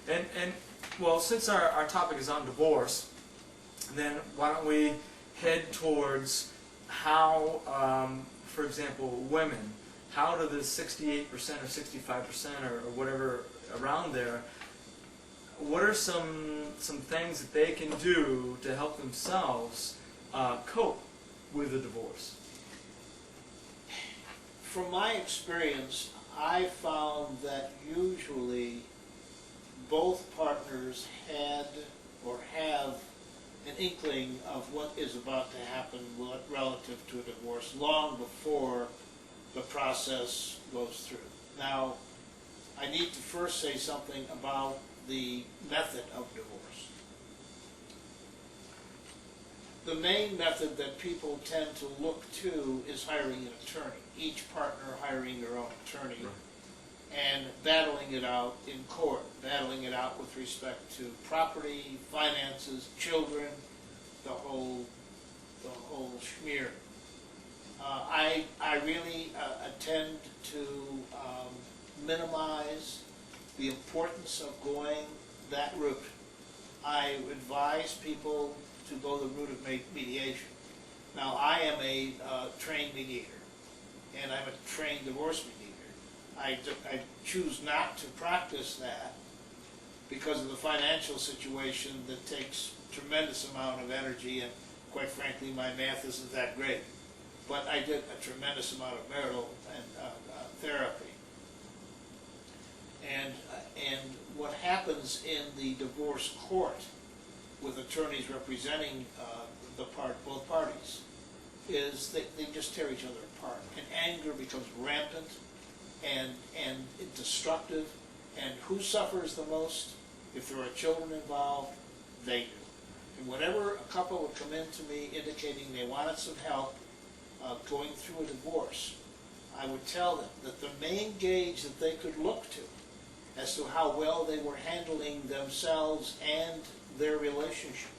And well, since our topic is on divorce, then why don't we head towards how, for example, women, how do the 68% or 65% or whatever around there, what are some things that they can do to help themselves cope with a divorce? From my experience, I found that usually both partners had or have an inkling of what is about to happen relative to a divorce long before the process goes through. Now, I need to first say something about the method of divorce. The main method that people tend to look to is hiring an attorney, each partner hiring their own attorney. Right. And battling it out in court, battling it out with respect to property, finances, children, the whole schmear. I really tend to minimize the importance of going that route. I advise people to go the route of mediation. Now, I am a trained mediator, and I'm a trained divorce mediator. I choose not to practice that because of the financial situation that takes tremendous amount of energy, and quite frankly, my math isn't that great. But I did a tremendous amount of marital and therapy. And what happens in the divorce court with attorneys representing both parties is they just tear each other apart, and anger becomes rampant and destructive. And who suffers the most? If there are children involved, they do. And whenever a couple would come in to me indicating they wanted some help going through a divorce, I would tell them that the main gauge that they could look to as to how well they were handling themselves and their relationship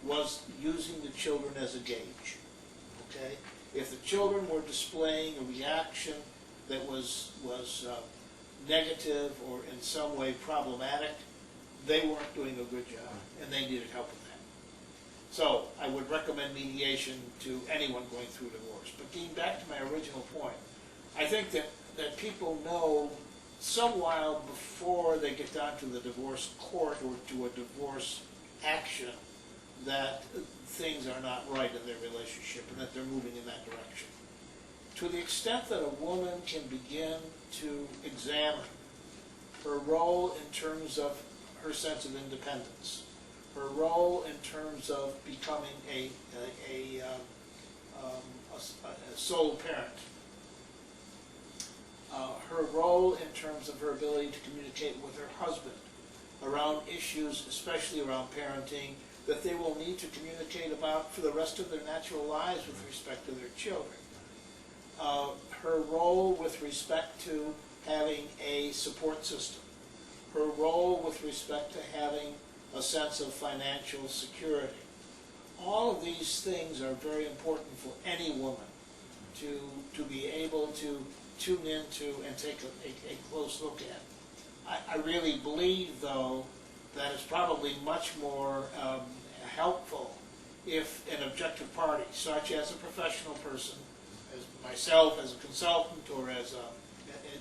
was using the children as a gauge. Okay? If the children were displaying a reaction that was negative or in some way problematic, they weren't doing a good job, and they needed help with that. So I would recommend mediation to anyone going through divorce. But getting back to my original point, I think that people know some while before they get down to the divorce court or to a divorce action that things are not right in their relationship and that they're moving in that direction. To the extent that a woman can begin to examine her role in terms of her sense of independence, her role in terms of becoming a sole parent, her role in terms of her ability to communicate with her husband around issues, especially around parenting, that they will need to communicate about for the rest of their natural lives with respect to their children. Her role with respect to having a support system. Her role with respect to having a sense of financial security. All of these things are very important for any woman to be able to tune into and take a close look at. I really believe, though, that it's probably much more helpful if an objective party, such as a professional person, as myself as a consultant or as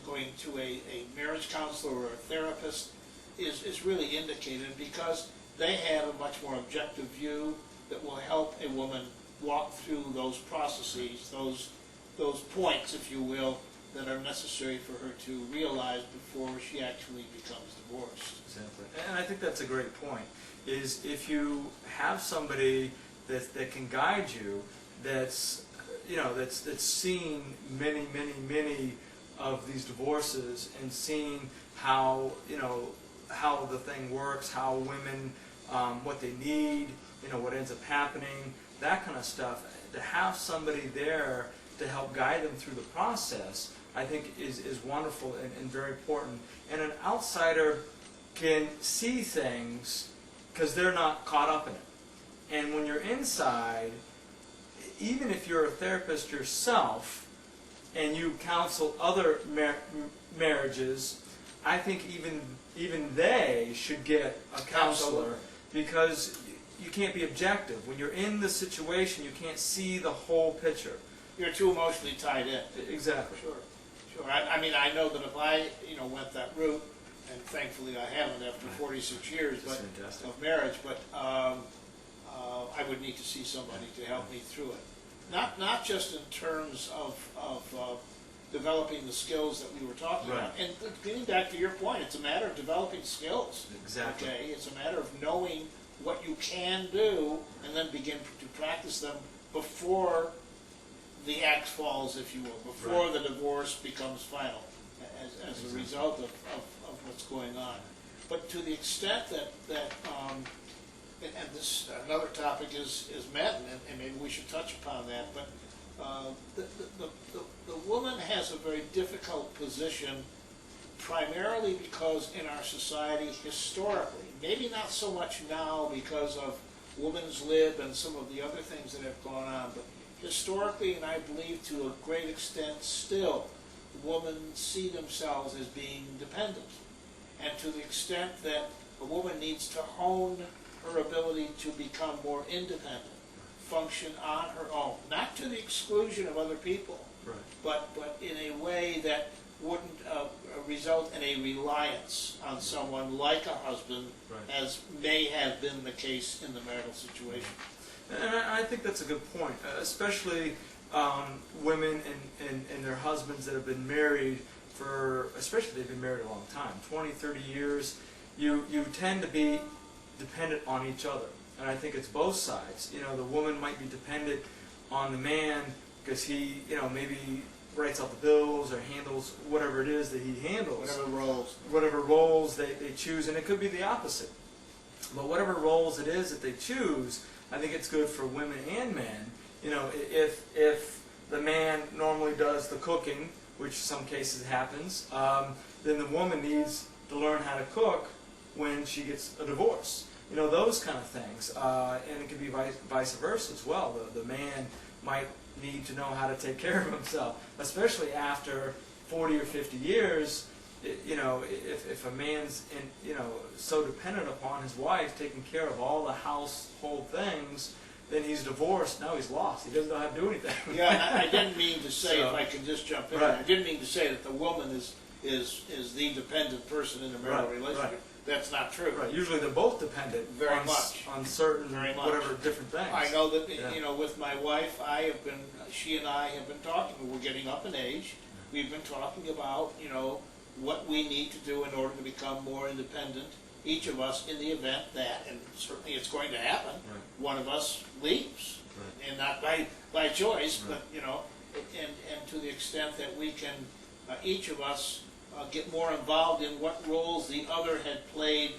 going to a marriage counselor or a therapist, is really indicated, because they have a much more objective view that will help a woman walk through those processes, those points, if you will, that are necessary for her to realize before she actually becomes divorced. Exactly. And I think that's a great point, is if you have somebody that can guide you, that's seen many of these divorces and seen how how the thing works, how women, what they need, what ends up happening, that kind of stuff. To have somebody there to help guide them through the process, I think is wonderful and very important. And an outsider can see things because they're not caught up in it. And when you're inside, even if you're a therapist yourself and you counsel other marriages, I think even even they should get a counselor, Absolutely. because you can't be objective. When you're in the situation, you can't see the whole picture. You're too emotionally tied in. Exactly. Sure, sure. I mean, I know that if I, went that route, and thankfully I haven't after 46 years That's fantastic. of marriage, but I would need to see somebody to help me through it. Not just in terms of developing the skills that we were talking about. Right. And getting back to your point, it's a matter of developing skills. Exactly. Okay, it's a matter of knowing what you can do and then begin to practice them before the axe falls, if you will, before Right. the divorce becomes final as a result of what's going on. But to the extent that and this another topic is men, and maybe we should touch upon that, but the woman has a very difficult position, primarily because in our society historically, maybe not so much now because of women's lib and some of the other things that have gone on, but historically, and I believe to a great extent still, women see themselves as being dependent. And to the extent that a woman needs to hone her ability to become more independent, function on her own, not to the exclusion of other people, Right. but in a way that wouldn't result in a reliance on someone like a husband, Right. as may have been the case in the marital situation. And I think that's a good point, especially women and their husbands that have been married especially they've been married a long time, 20, 30 years, you tend to be dependent on each other. And I think it's both sides. The woman might be dependent on the man because he, maybe writes out the bills or handles whatever it is that he handles. Whatever roles they choose, and it could be the opposite. But whatever roles it is that they choose, I think it's good for women and men. If the man normally does the cooking, which in some cases happens, then the woman needs to learn how to cook when she gets a divorce. Those kind of things. And it can be vice versa as well. The man might need to know how to take care of himself, especially after 40 or 50 years. If a man's so dependent upon his wife taking care of all the household things, then he's divorced. Now he's lost. He doesn't know how to do anything. Yeah, I didn't mean to say, So, if I can just jump in, right. I didn't mean to say that the woman is the dependent person in a marital Right, relationship. right. That's not true. Right. Usually they're both dependent Very much. on certain Very much. whatever different things. I know that, Yeah. with my wife, she and I have been talking. We're getting up in age. We've been talking about, what we need to do in order to become more independent, each of us, in the event that, and certainly it's going to happen, Right. one of us leaves. Right. And not by choice, Right. but, and to the extent that we can, each of us, get more involved in what roles the other had played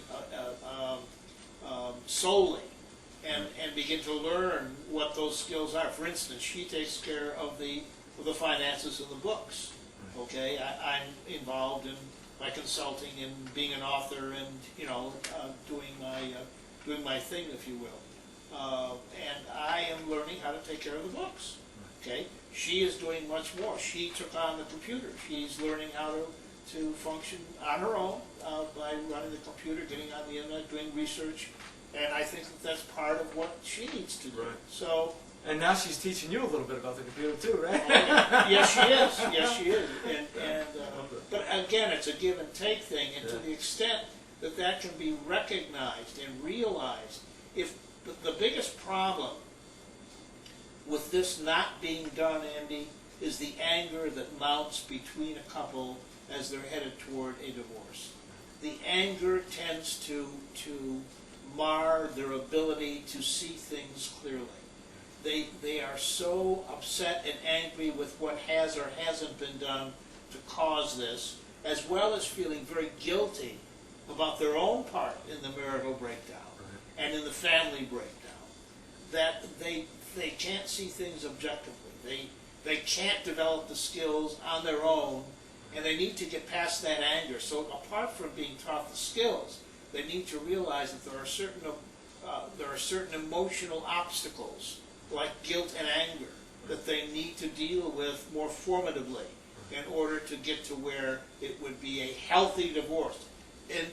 solely, and begin to learn what those skills are. For instance, she takes care of the finances of the books. Okay, I'm involved in my consulting and being an author and doing my thing, if you will. And I am learning how to take care of the books. Okay, she is doing much more. She took on the computer. She's learning how to function on her own by running the computer, getting on the internet, doing research, and I think that's part of what she needs to do. Right. So. And now she's teaching you a little bit about the computer too, right? Yes, she is. Yes, she is. But again, it's a give and take thing, and to the extent that can be recognized and realized, if the biggest problem with this not being done, Andy, is the anger that mounts between a couple as they're headed toward a divorce. The anger tends to mar their ability to see things clearly. They are so upset and angry with what has or hasn't been done to cause this, as well as feeling very guilty about their own part in the marital breakdown and in the family breakdown, that they can't see things objectively. They can't develop the skills on their own, and they need to get past that anger. So apart from being taught the skills, they need to realize that there are certain emotional obstacles, like guilt and anger, that they need to deal with more formidably in order to get to where it would be a healthy divorce. And